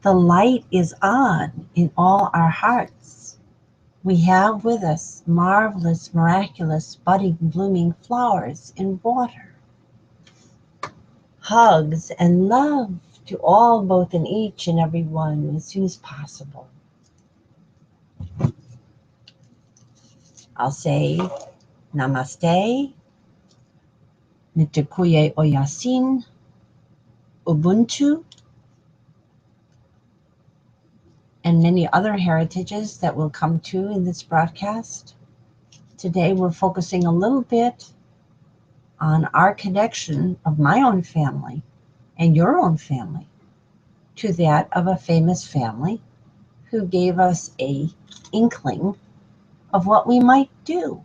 The light is on in all our hearts. We have with us marvelous, miraculous, budding, blooming flowers in water. Hugs and love to all, both in each and every one, as soon as possible. I'll say Namaste, Nitikuye Oyasin, Ubuntu, and many other heritages that we'll come to in this broadcast. Today we're focusing a little bit on our connection of my own family and your own family to that of a famous family who gave us an inkling of what we might do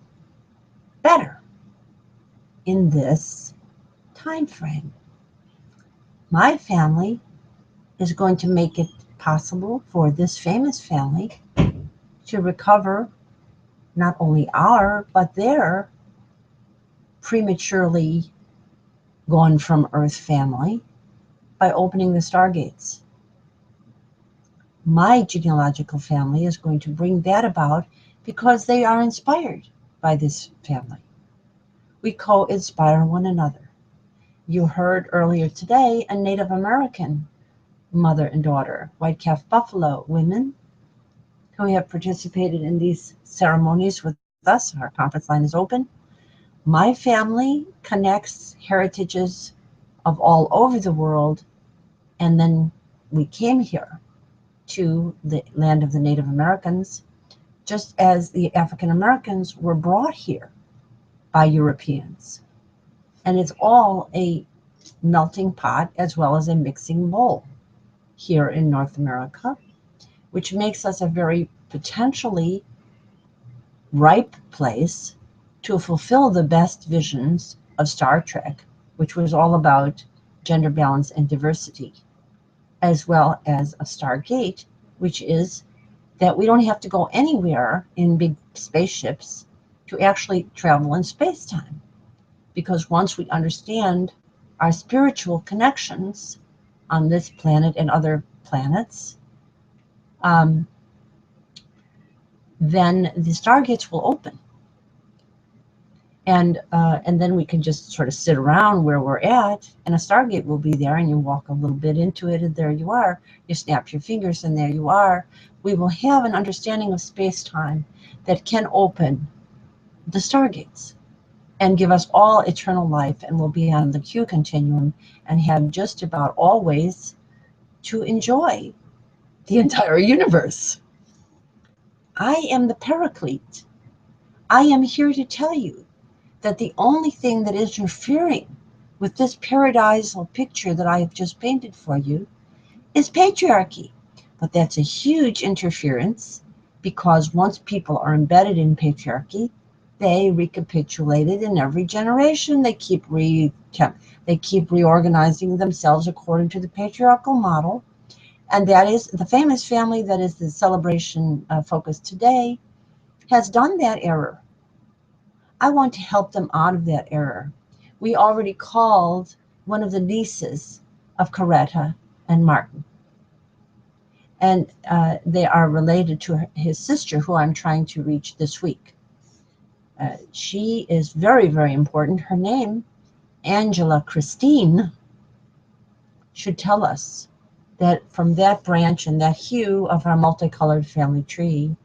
better in this time frame. My family is going to make it possible for this famous family to recover not only our, but their prematurely gone from Earth family by opening the stargates. My genealogical family is going to bring that about because they are inspired by this family. We co-inspire one another. You heard earlier today a Native American mother and daughter, white calf buffalo women, who have participated in these ceremonies with us. Our conference line is open. My family connects heritages of all over the world, and then we came here to the land of the Native Americans, just as the African Americans were brought here by Europeans. And it's all a melting pot as well as a mixing bowl here in North America, which makes us a very potentially ripe place to fulfill the best visions of Star Trek, which was all about gender balance and diversity, as well as a Stargate, which is that we don't have to go anywhere in big spaceships to actually travel in space-time. Because once we understand our spiritual connections on this planet and other planets, then the stargates will open. And then we can just sort of sit around where we're at, and a stargate will be there, and you walk a little bit into it, and there you are. You snap your fingers, and there you are. We will have an understanding of space-time that can open the stargates and give us all eternal life, and we'll be on the Q continuum and have just about always to enjoy the entire universe. I am the Paraclete. I am here to tell you that the only thing that is interfering with this paradisal picture that I have just painted for you is patriarchy. But that's a huge interference, because once people are embedded in patriarchy, they recapitulate it in every generation. They keep reorganizing themselves according to the patriarchal model. And that is the famous family that is the celebration focus today has done that error. I want to help them out of that error. We already called one of the nieces of Coretta and Martin. And they are related to his sister, who I'm trying to reach this week. She is very, very important. Her name, Angela Christine, should tell us that from that branch and that hue of our multicolored family tree,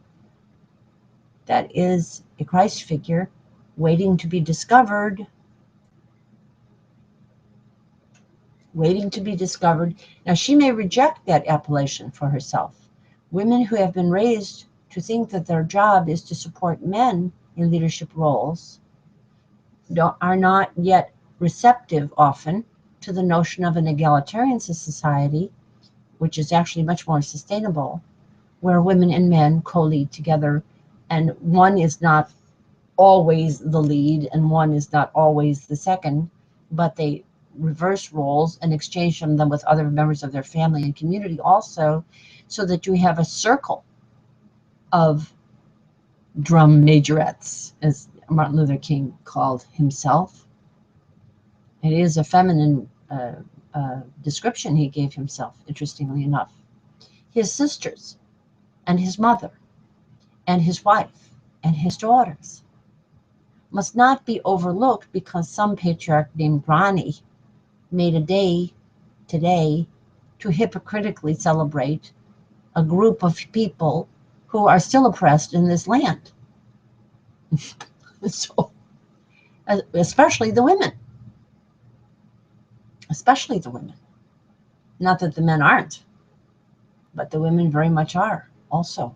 that is a Christ figure waiting to be discovered. Waiting to be discovered. Now, she may reject that appellation for herself. Women who have been raised to think that their job is to support men in leadership roles are not yet receptive often to the notion of an egalitarian society, which is actually much more sustainable, where women and men co-lead together, and one is not always the lead and one is not always the second, but they reverse roles and exchange them with other members of their family and community also, so that you have a circle of drum majorettes, as Martin Luther King called himself. It is a feminine description he gave himself, interestingly enough. his sisters and his mother and his wife and his daughters must not be overlooked because some patriarch named Ronnie made a day today to hypocritically celebrate a group of people who are still oppressed in this land. So, especially the women. Especially the women. Not that the men aren't, but the women very much are also.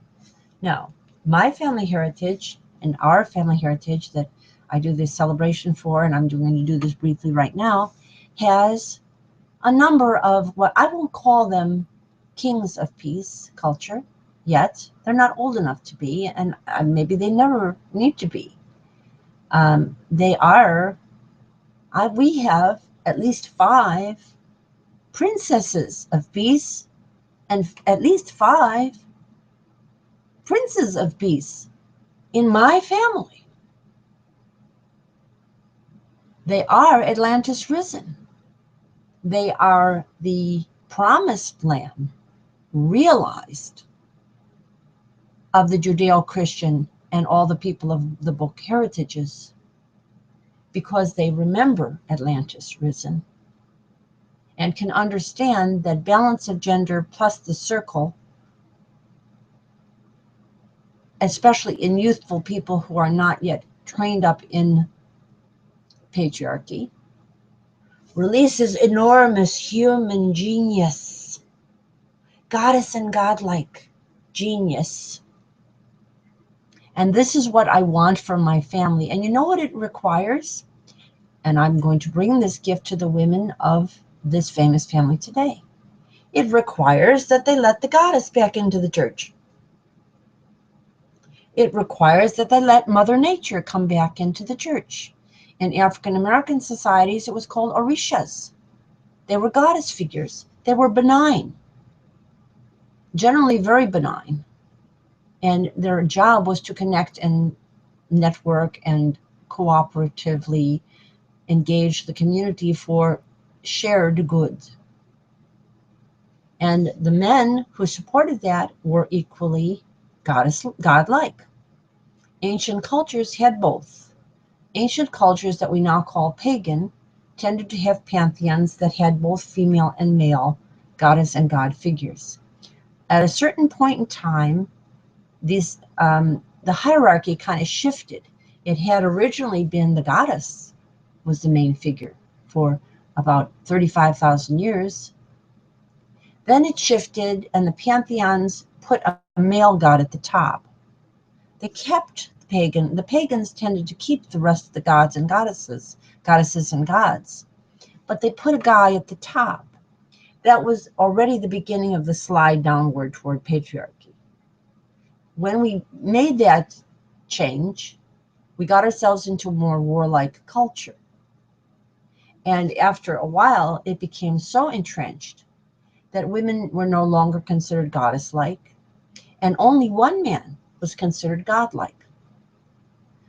Now, my family heritage and our family heritage that I do this celebration for, and I'm going to do this briefly right now, has a number of what I won't call them kings of peace culture yet. They're not old enough to be, and maybe they never need to be. They are, we have at least 5 princesses of peace and at least 5 princes of peace in my family. They are Atlantis risen. They are the promised land realized of the Judeo-Christian and all the people of the book heritages, because they remember Atlantis risen and can understand that balance of gender plus the circle, especially in youthful people who are not yet trained up in patriarchy, releases enormous human genius, goddess and godlike genius. And this is what I want for my family. And you know what it requires? And I'm going to bring this gift to the women of this famous family today. It requires that they let the goddess back into the church. It requires that they let Mother Nature come back into the church. In African American societies, it was called orishas. They were goddess figures. They were benign, generally very benign. And their job was to connect and network and cooperatively engage the community for shared goods. And the men who supported that were equally godlike. Ancient cultures had both. Ancient cultures that we now call pagan tended to have pantheons that had both female and male goddess and god figures. At a certain point in time, these the hierarchy kind of shifted. It had originally been the goddess was the main figure for about 35,000 years. Then it shifted, and the pantheons put a male god at the top. They kept the pagans tended to keep the rest of the gods and goddesses and gods, but they put a guy at the top. That was already the beginning of the slide downward toward patriarchy. When we made that change, we got ourselves into a more warlike culture. And after a while, it became so entrenched that women were no longer considered goddess-like, and only one man was considered godlike.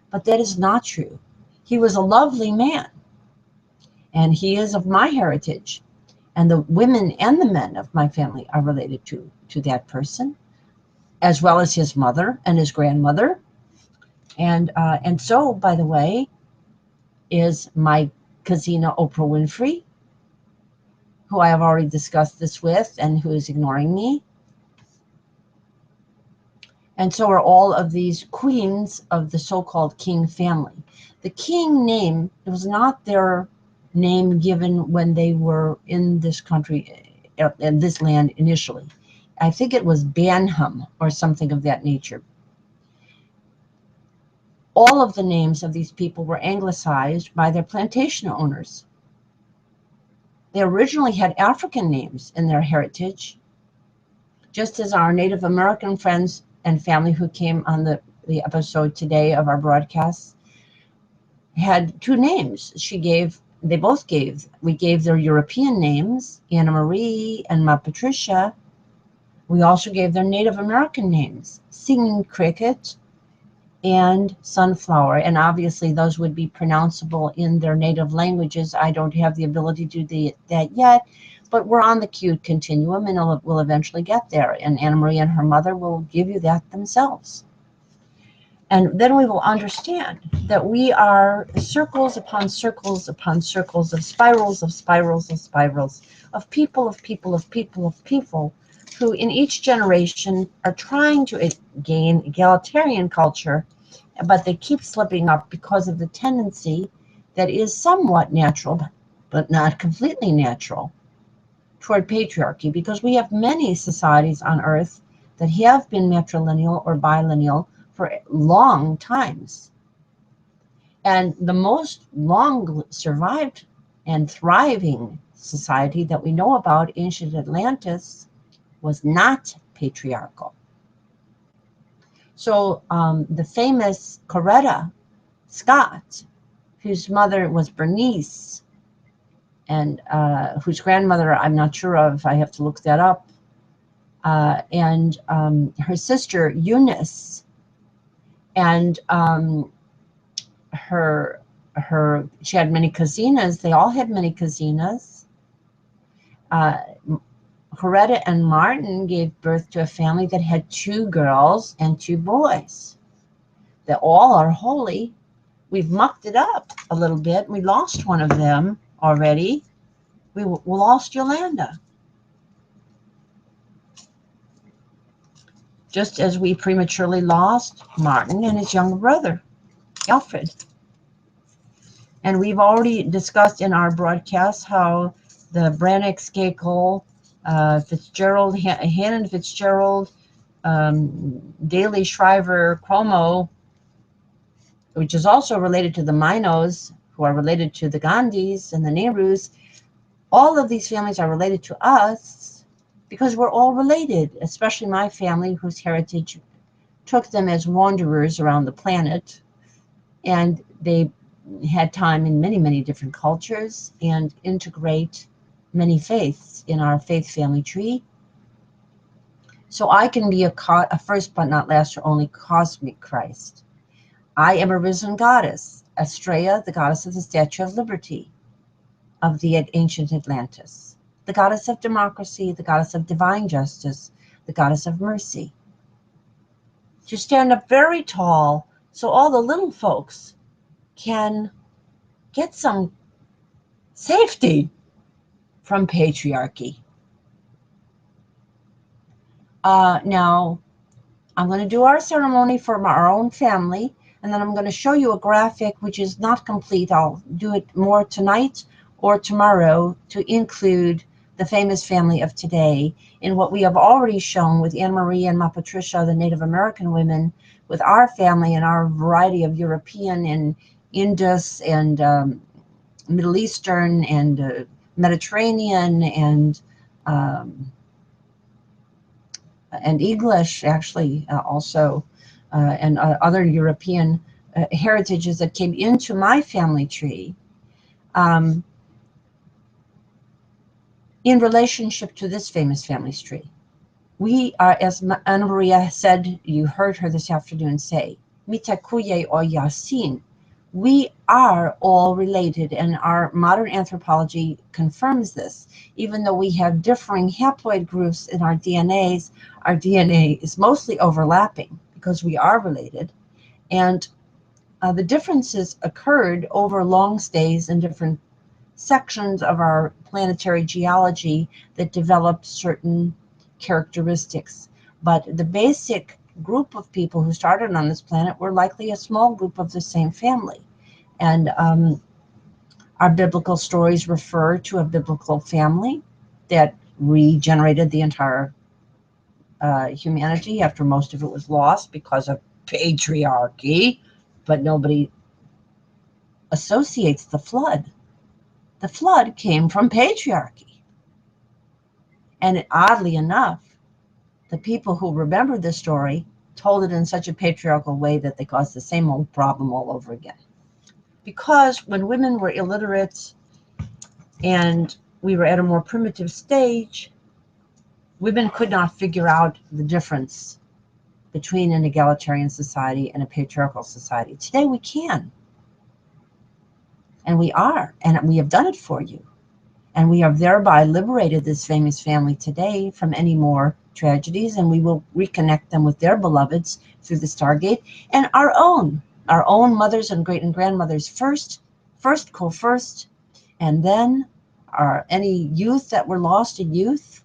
But that is not true. He was a lovely man, and he is of my heritage, and the women and the men of my family are related to that person, as well as his mother and his grandmother. And so, by the way, is my Kazina Oprah Winfrey, who I have already discussed this with and who is ignoring me. And so are all of these queens of the so-called king family. The king name, it was not their name given when they were in this country, in this land initially. I think it was Banham or something of that nature. All of the names of these people were anglicized by their plantation owners. They originally had African names in their heritage, just as our Native American friends and family who came on the episode today of our broadcast had 2 names. We gave their European names, Anna Marie and Ma Patricia. We also gave their Native American names, Singing Cricket and Sunflower, and obviously those would be pronounceable in their native languages. I don't have the ability to do that yet, But we're on the cute continuum, and we'll eventually get there. And Anna Maria and her mother will give you that themselves. And then we will understand that we are circles upon circles upon circles of spirals of spirals of spirals of people of people of people of people who in each generation are trying to gain egalitarian culture, but they keep slipping up because of the tendency that is somewhat natural, but not completely natural, toward patriarchy, because we have many societies on Earth that have been matrilineal or bilineal for long times. And the most long survived and thriving society that we know about, ancient Atlantis, was not patriarchal. So the famous Coretta Scott, whose mother was Bernice, and whose grandmother I'm not sure of, I have to look that up, and her sister Eunice, and she had many cousinas. They all had many cousinas. Coretta and Martin gave birth to a family that had 2 girls and 2 boys. They all are holy. We've mucked it up a little bit. We lost one of them already. We lost Yolanda. Just as we prematurely lost Martin and his younger brother, Alfred. And we've already discussed in our broadcast how the Brannock, Skakel, Fitzgerald, Hannon Fitzgerald, Daly, Shriver, Cuomo, which is also related to the Minos, who are related to the Gandhis and the Nehrus. All of these families are related to us because we're all related, especially my family, whose heritage took them as wanderers around the planet. And they had time in many, many different cultures and integrate many faiths in our faith family tree. So I can be a first but not last or only cosmic Christ. I am a risen goddess, Astrea, the goddess of the Statue of Liberty of the ancient Atlantis, the goddess of democracy, the goddess of divine justice, the goddess of mercy. To stand up very tall so all the little folks can get some safety from patriarchy. Now, I'm going to do our ceremony for our own family, and then I'm going to show you a graphic which is not complete. I'll do it more tonight or tomorrow to include the famous family of today in what we have already shown with Anna Maria and Ma Patricia, the Native American women, with our family and our variety of European and Indus and Middle Eastern and Mediterranean and English, actually, also, and other European heritages that came into my family tree in relationship to this famous family's tree. We are, as Anna Maria said, you heard her this afternoon say, Mitakuye o Yasin. We are all related, and our modern anthropology confirms this. Even though we have differing haploid groups in our DNAs, our DNA is mostly overlapping because we are related. And the differences occurred over long stays in different sections of our planetary geology that developed certain characteristics. But the basic group of people who started on this planet were likely a small group of the same family. And our biblical stories refer to a biblical family that regenerated the entire humanity after most of it was lost because of patriarchy, but nobody associates the flood. The flood came from patriarchy. And oddly enough, the people who remembered the story told it in such a patriarchal way that they caused the same old problem all over again. Because when women were illiterate and we were at a more primitive stage, women could not figure out the difference between an egalitarian society and a patriarchal society. Today we can. And we are. And we have done it for you. And we have thereby liberated this famous family today from any more tragedies, and we will reconnect them with their beloveds through the Stargate, and our own mothers and great and grandmothers first, and then any youth that were lost in youth.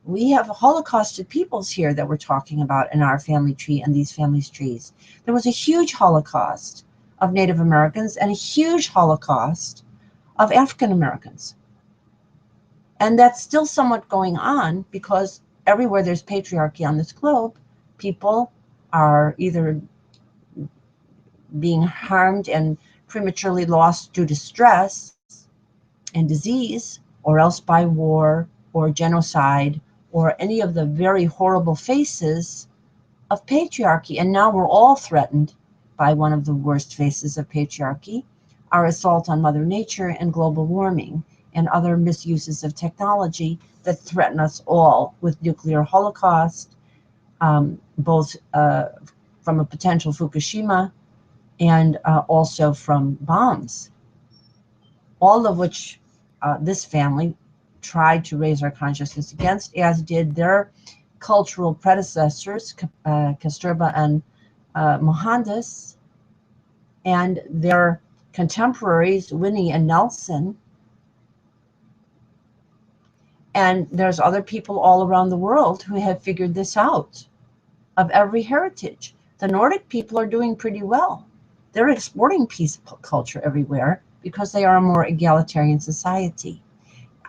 We have Holocausted peoples here that we're talking about in our family tree and these families' trees. There was a huge Holocaust of Native Americans and a huge Holocaust of African Americans. And that's still somewhat going on, because everywhere there's patriarchy on this globe, people are either being harmed and prematurely lost due to stress and disease, or else by war or genocide, or any of the very horrible faces of patriarchy. And now we're all threatened by one of the worst faces of patriarchy, our assault on Mother Nature and global warming and other misuses of technology that threaten us all with nuclear holocaust, both from a potential Fukushima and also from bombs, all of which this family tried to raise our consciousness against, as did their cultural predecessors, Kasturba and Mohandas, and their contemporaries, Winnie and Nelson. And there's other people all around the world who have figured this out, of every heritage. The Nordic people are doing pretty well. They're exporting peace culture everywhere because they are a more egalitarian society.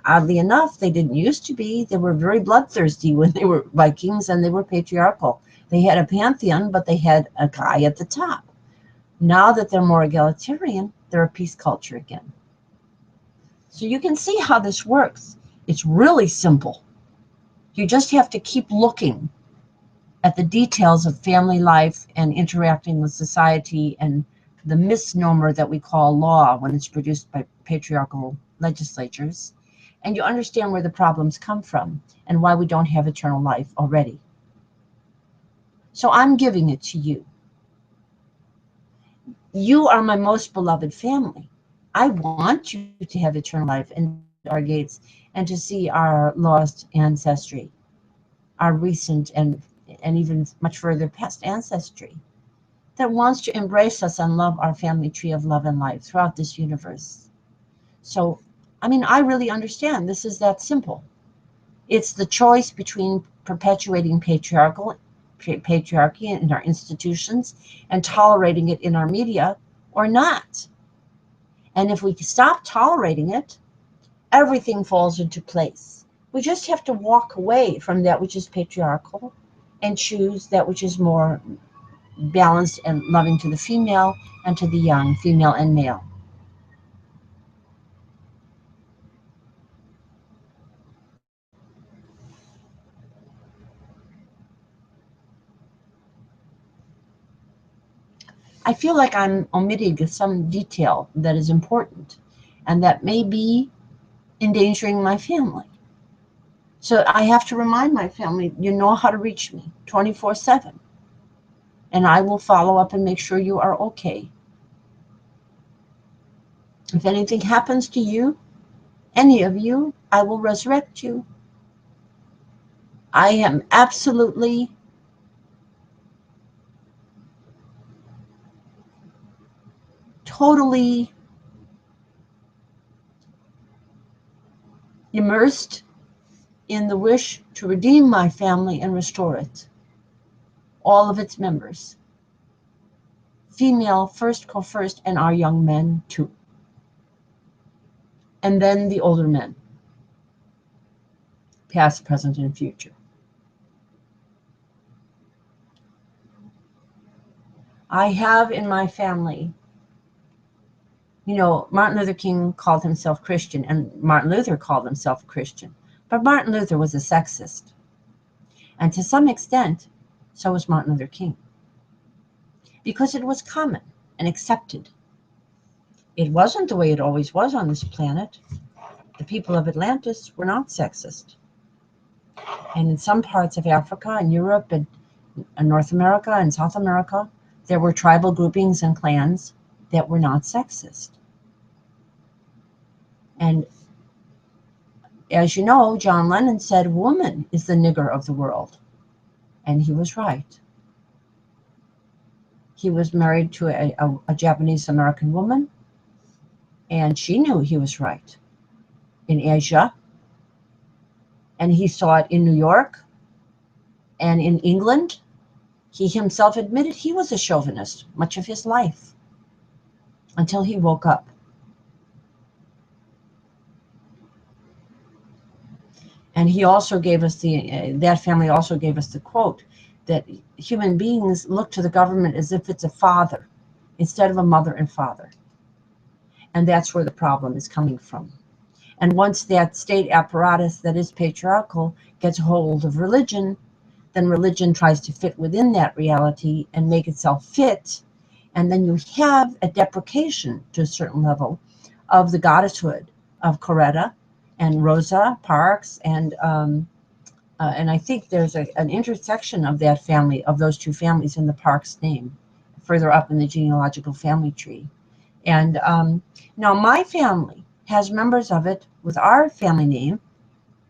Oddly enough, they didn't used to be. They were very bloodthirsty when they were Vikings, and they were patriarchal. They had a pantheon, but they had a guy at the top. Now that they're more egalitarian, they're a peace culture again. So you can see how this works. It's really simple. You just have to keep looking at the details of family life and interacting with society and the misnomer that we call law when it's produced by patriarchal legislatures. And you understand where the problems come from and why we don't have eternal life already. So I'm giving it to you. You are my most beloved family. I want you to have eternal life in our gates and to see our lost ancestry, our recent and even much further past ancestry that wants to embrace us and love our family tree of love and life throughout this universe. So, I mean, I really understand. This is that simple. It's the choice between perpetuating patriarchy in our institutions and tolerating it in our media or not. And if we stop tolerating it, everything falls into place. We just have to walk away from that which is patriarchal and choose that which is more balanced and loving to the female and to the young, female and male. I feel like I'm omitting some detail that is important and that may be endangering my family. So I have to remind my family, you know how to reach me 24/7. And I will follow up and make sure you are okay. If anything happens to you, any of you, I will resurrect you. I am absolutely totally immersed in the wish to redeem my family and restore it, all of its members, female first, co-first, and our young men too, and then the older men, past, present, and future. I have in my family, you know, Martin Luther King called himself Christian, and Martin Luther called himself Christian, but Martin Luther was a sexist. And to some extent, so was Martin Luther King, because it was common and accepted. It wasn't the way it always was on this planet. The people of Atlantis were not sexist. And in some parts of Africa and Europe and North America and South America, there were tribal groupings and clans that were not sexist. And as you know, John Lennon said, woman is the nigger of the world. And he was right. He was married to a Japanese-American woman, and she knew he was right in Asia. And he saw it in New York and in England. He himself admitted he was a chauvinist much of his life until he woke up. And he also gave us that family also gave us the quote that human beings look to the government as if it's a father instead of a mother and father. And that's where the problem is coming from. And once that state apparatus that is patriarchal gets hold of religion, then religion tries to fit within that reality and make itself fit. And then you have a deprecation to a certain level of the goddesshood of Coretta and Rosa Parks, and I think there's an intersection of that family, of those two families, in the Parks name, further up in the genealogical family tree. And now my family has members of it with our family name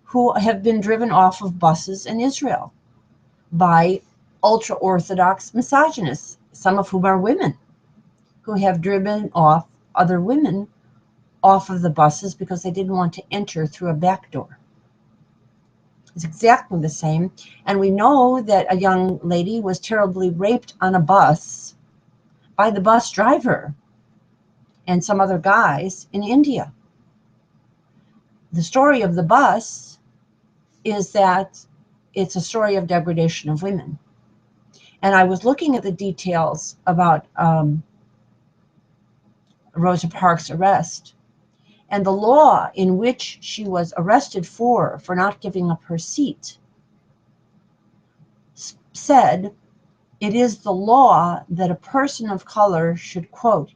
who have been driven off of buses in Israel by ultra-Orthodox misogynists, some of whom are women, who have driven off other women off of the buses because they didn't want to enter through a back door. It's exactly the same. And we know that a young lady was terribly raped on a bus by the bus driver and some other guys in India. The story of the bus is that it's a story of degradation of women. And I was looking at the details about Rosa Parks' arrest. And the law in which she was arrested for not giving up her seat said it is the law that a person of color should, quote,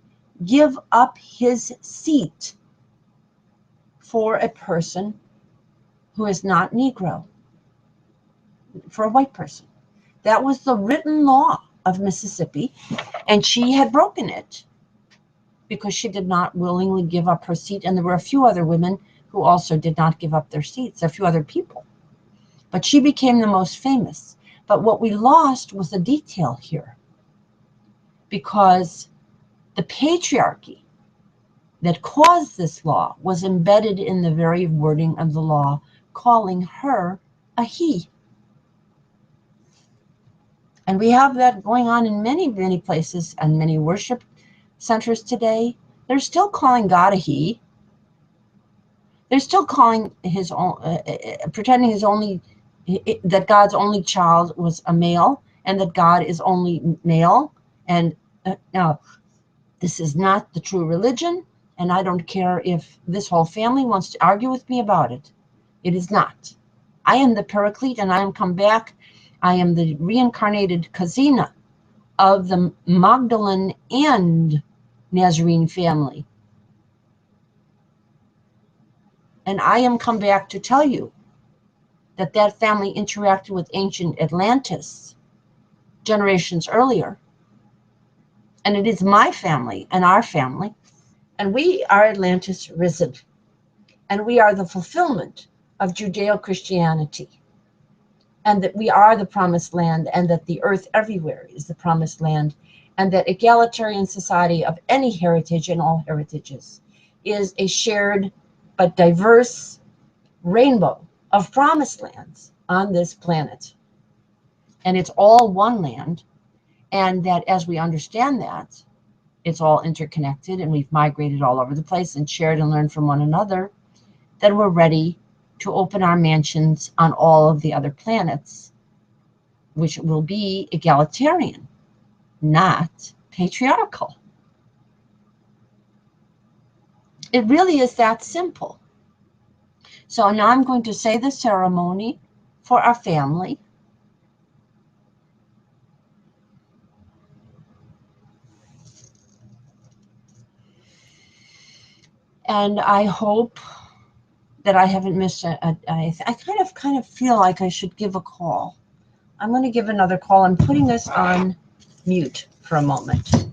give up his seat for a person who is not Negro, for a white person. That was the written law of Mississippi, and she had broken it because she did not willingly give up her seat. And there were a few other women who also did not give up their seats, a few other people. But she became the most famous. But what we lost was the detail here, because the patriarchy that caused this law was embedded in the very wording of the law, calling her a he. And we have that going on in many, many places and many worship centers today. They're still calling God a he. They're still calling his own, pretending that God's only child was a male, and that God is only male. And now, this is not the true religion, and I don't care if this whole family wants to argue with me about it. It is not. I am the Paraclete, and I am come back. I am the reincarnated Kazina of the Magdalene and Nazarene family. And I am come back to tell you that that family interacted with ancient Atlantis generations earlier. And it is my family and our family. And we are Atlantis risen. And we are the fulfillment of Judeo-Christianity. And that we are the promised land, and that the earth everywhere is the promised land, and that egalitarian society of any heritage and all heritages is a shared but diverse rainbow of promised lands on this planet. And it's all one land, and that as we understand that, it's all interconnected, and we've migrated all over the place and shared and learned from one another, then we're ready to open our mansions on all of the other planets, which will be egalitarian, not patriarchal. It really is that simple. So now I'm going to say the ceremony for our family. And I hope that I haven't missed I kind of feel like I should give a call. I'm going to give another call. I'm putting this on mute for a moment.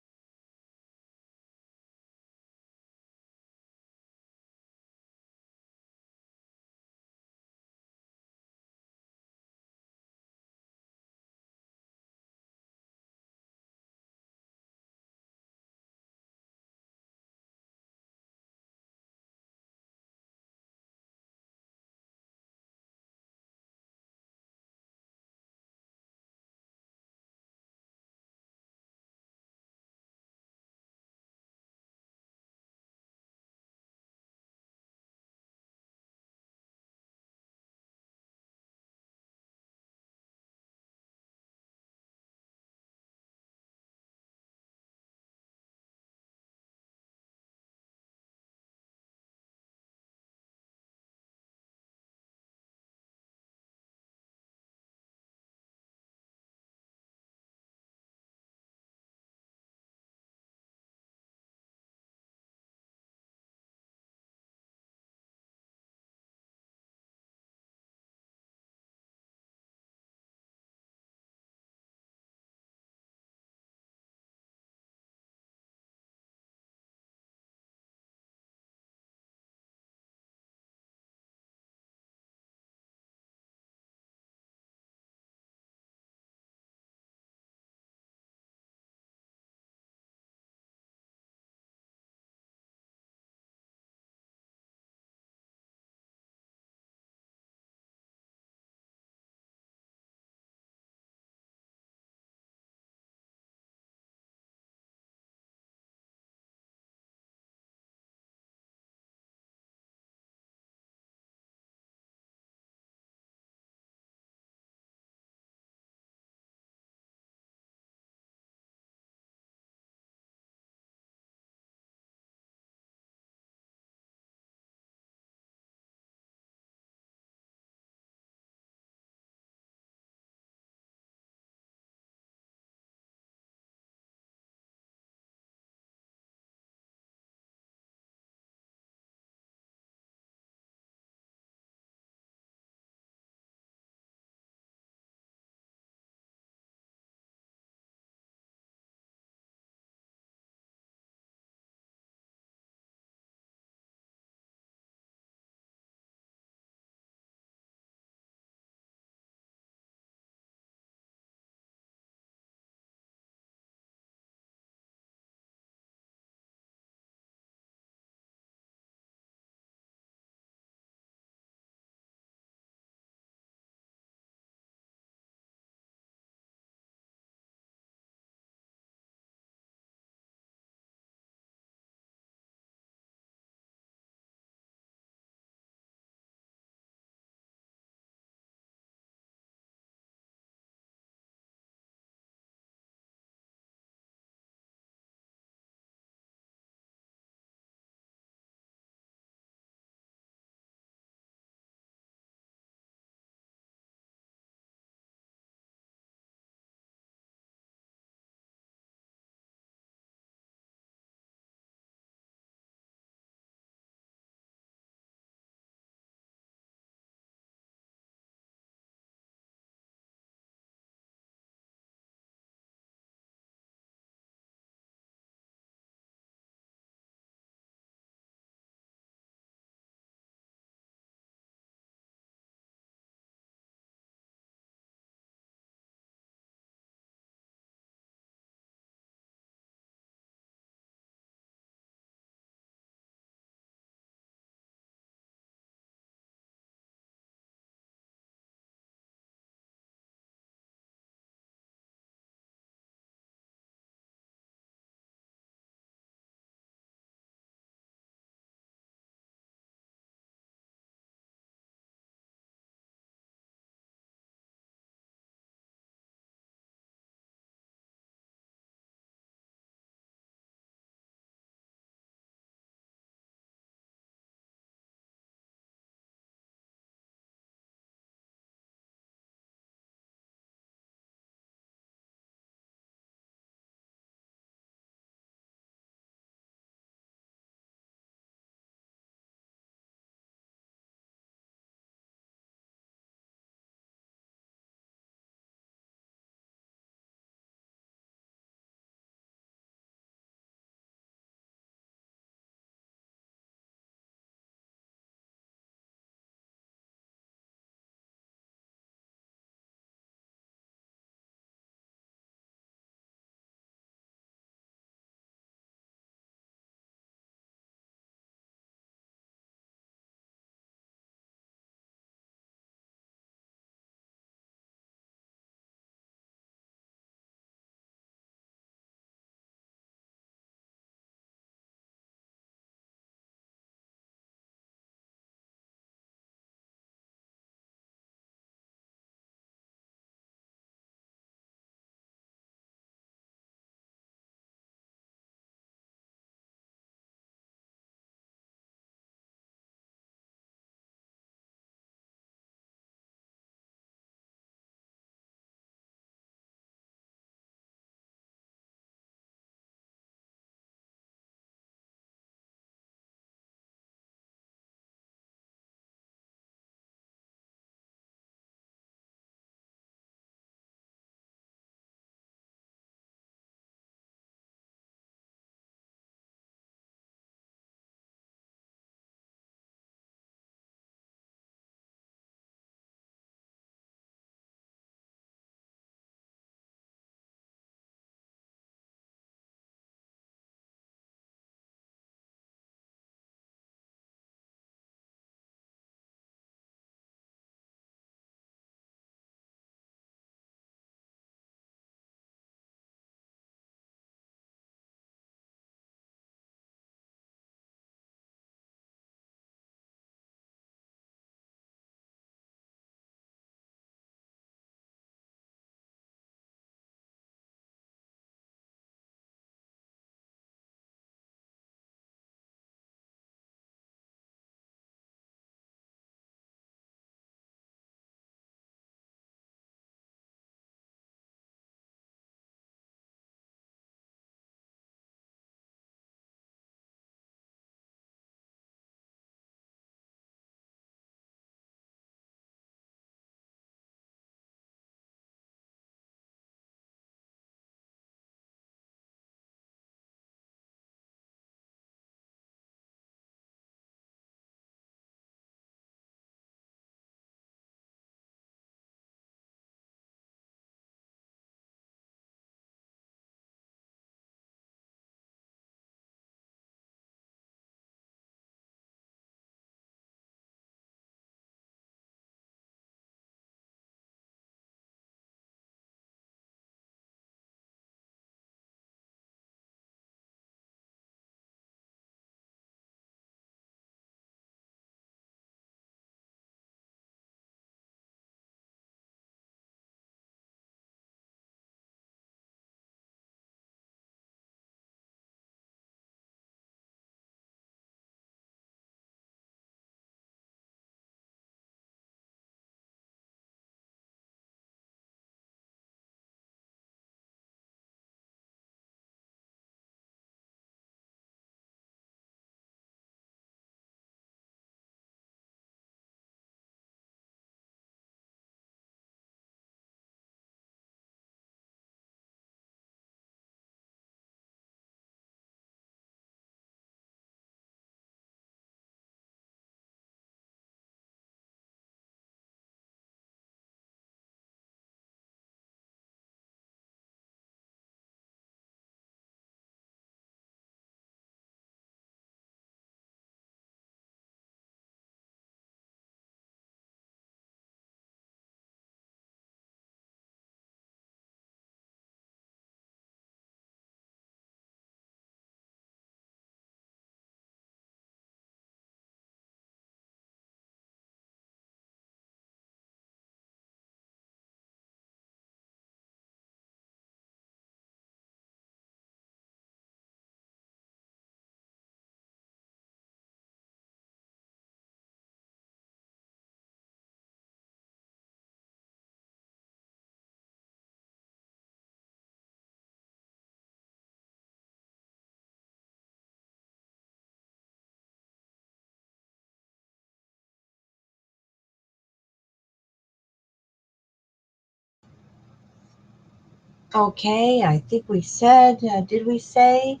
Okay, I think we said, did we say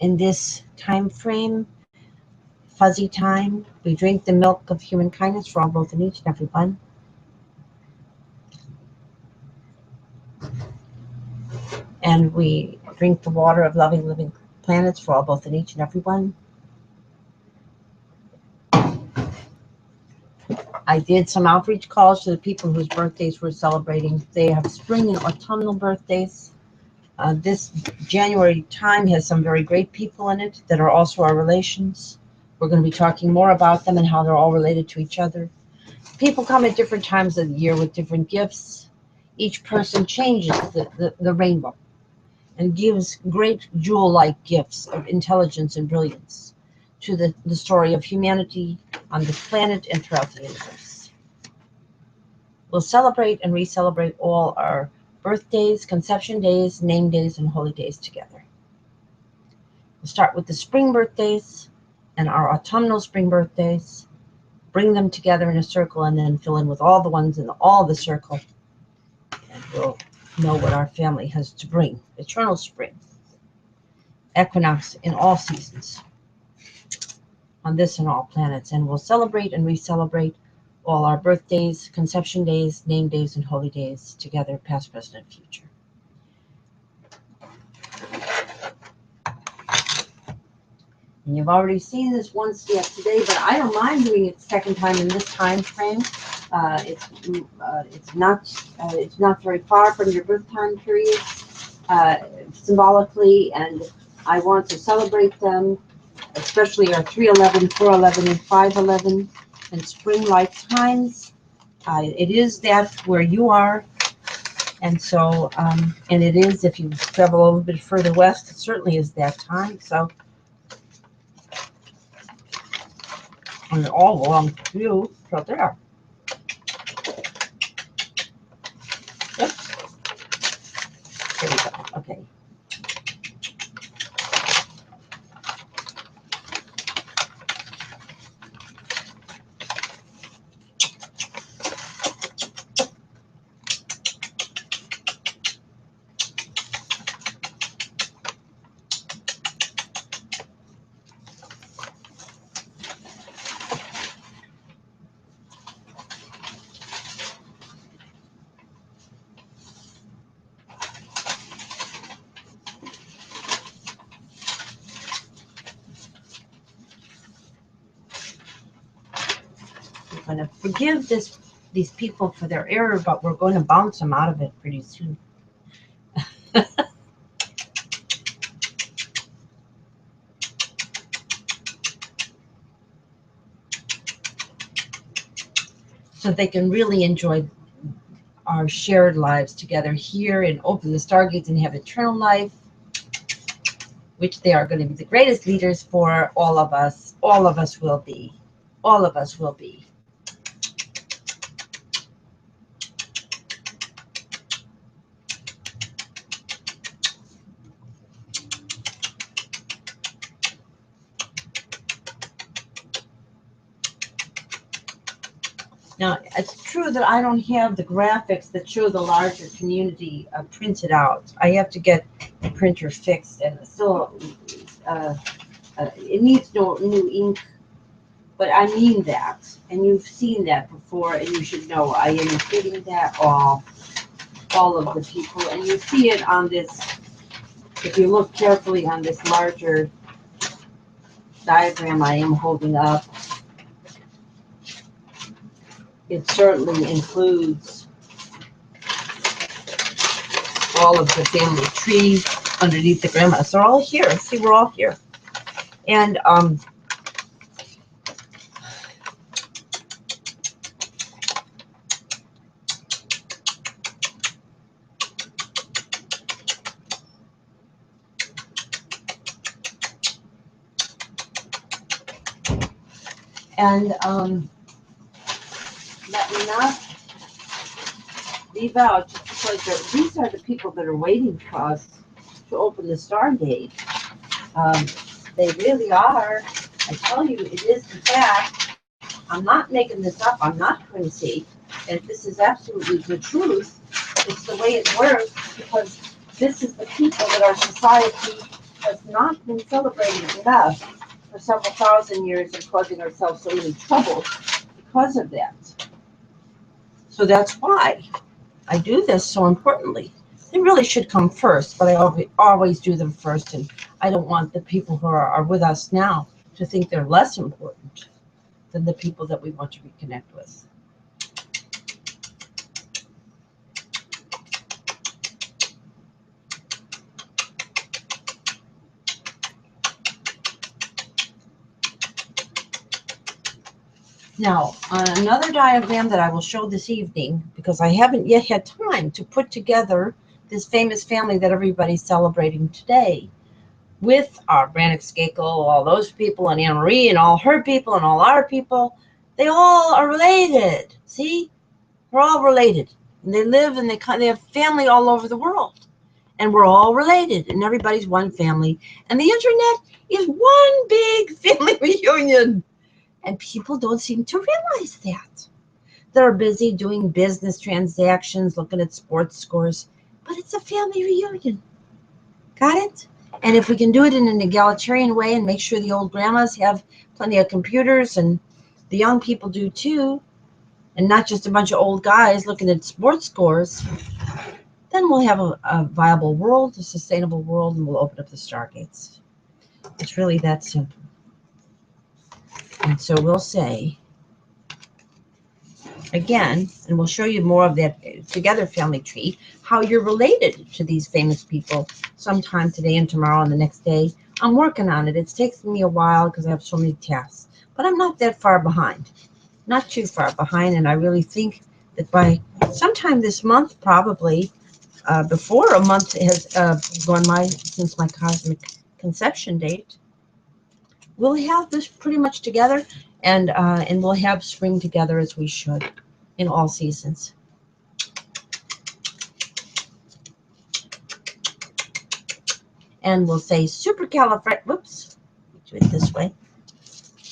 in this time frame, fuzzy time, we drink the milk of human kindness for all, both and each and every one. And we drink the water of loving, living planets for all, both and each and every one. I did some outreach calls to the people whose birthdays we're celebrating. They have spring and autumnal birthdays. This January time has some very great people in it that are also our relations. We're going to be talking more about them and how they're all related to each other. People come at different times of the year with different gifts. Each person changes the rainbow and gives great jewel-like gifts of intelligence and brilliance to the story of humanity on this planet and throughout the universe. We'll celebrate and re-celebrate all our birthdays, conception days, name days, and holy days together. We'll start with the spring birthdays and our autumnal spring birthdays, bring them together in a circle, and then fill in with all the ones in all the circle, and we'll know what our family has to bring. Eternal spring, equinox in all seasons, on this and all planets, and we'll celebrate and re-celebrate all our birthdays, conception days, name days, and holy days together, past, present, and future. And you've already seen this once yet today, but I don't mind doing it second time in this time frame. It's not very far from your birth time period, symbolically, and I want to celebrate them, especially our 311, 411, and 511 and spring-like times. It is that where you are, and so and it is, if you travel a little bit further west, it certainly is that time. So and it all belongs to you. So there. Oops. There we go. Okay. I'm going to forgive these people for their error, but we're going to bounce them out of it pretty soon. So they can really enjoy our shared lives together here and open the stargates and have eternal life, which they are going to be the greatest leaders for all of us. All of us will be. All of us will be. Now, it's true that I don't have the graphics that show the larger community printed out. I have to get the printer fixed, and still it needs no new ink, but I mean that, and you've seen that before, and you should know I am including that all of the people, and you see it on this, if you look carefully on this larger diagram I am holding up. It certainly includes all of the family trees underneath the grandmas. They're all here. See, we're all here. And let me not leave out, just because these are the people that are waiting for us to open the Stargate. They really are. I tell you, it is the fact. I'm not making this up. I'm not crazy. And this is absolutely the truth. It's the way it works. because this is the people that our society has not been celebrating enough for several thousand years and causing ourselves so many troubles because of that. So that's why I do this so importantly. They really should come first, but I always do them first, and I don't want the people who are with us now to think they're less important than the people that we want to reconnect with. Now, on another diagram that I will show this evening, because I haven't yet had time to put together this famous family that everybody's celebrating today, with our Brannick Skakel, all those people, and Anne Marie, and all her people, and all our people, they all are related. See? We're all related. And they live and they have family all over the world. And we're all related, and everybody's one family. And the internet is one big family reunion. And people don't seem to realize that. They're busy doing business transactions, looking at sports scores, but it's a family reunion. Got it? And if we can do it in an egalitarian way and make sure the old grandmas have plenty of computers and the young people do too, and not just a bunch of old guys looking at sports scores, then we'll have a viable world, a sustainable world, and we'll open up the stargates. It's really that simple. And so we'll say, again, and we'll show you more of that together family tree, how you're related to these famous people sometime today and tomorrow and the next day. I'm working on it. It's taken me a while because I have so many tasks, but I'm not that far behind, not too far behind. And I really think that by sometime this month, probably before a month has gone by since my cosmic conception date, we'll have this pretty much together, and we'll have spring together as we should in all seasons. And we'll say supercalifragilistic. Whoops, do it this way.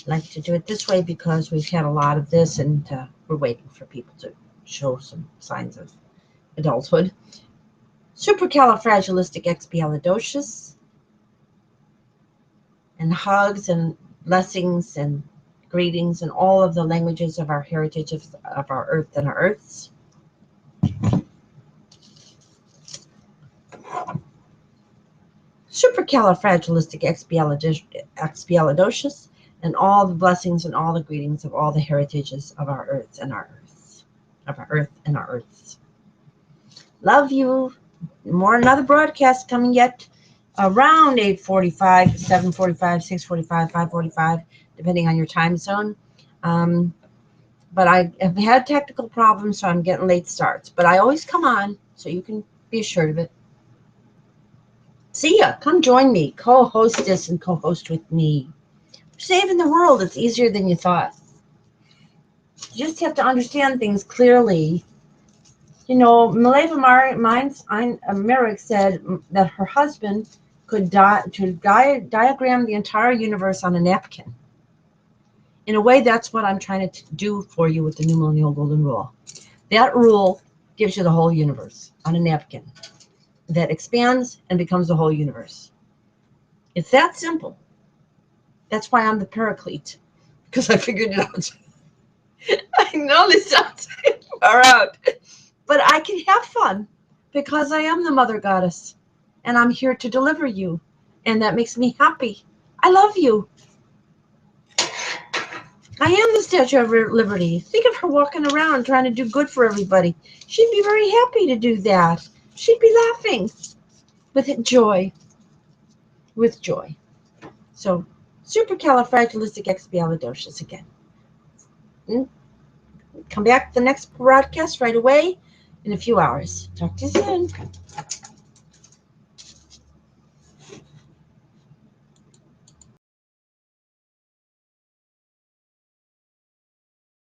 I like to do it this way because we've had a lot of this, and we're waiting for people to show some signs of adulthood. Supercalifragilisticexpialidocious. And hugs and blessings and greetings and all of the languages of our heritage of our earth and our earths. Supercalifragilisticexpialidocious, and all the blessings and all the greetings of all the heritages of our earths and our earths, of our earth and our earths. Love you. Another broadcast coming yet. Around 8:45, 7:45, 6:45, 5:45, depending on your time zone. But I have had technical problems, so I'm getting late starts. But I always come on, so you can be assured of it. See ya. Come join me. Co-host this and co-host with me. We're saving the world. It's easier than you thought. You just have to understand things clearly. You know, Mileva Merrick said that her husband could diagram the entire universe on a napkin. In a way, that's what I'm trying to do for you with the New Millennial Golden Rule. That rule gives you the whole universe on a napkin that expands and becomes the whole universe. It's that simple. That's why I'm the paraclete, because I figured it out. I know this sounds far out, but I can have fun because I am the Mother Goddess. And I'm here to deliver you. And that makes me happy. I love you. I am the Statue of Liberty. Think of her walking around trying to do good for everybody. She'd be very happy to do that. She'd be laughing with joy. With joy. So, supercalifragilisticexpialidocious again. Come back to the next broadcast right away in a few hours. Talk to you soon.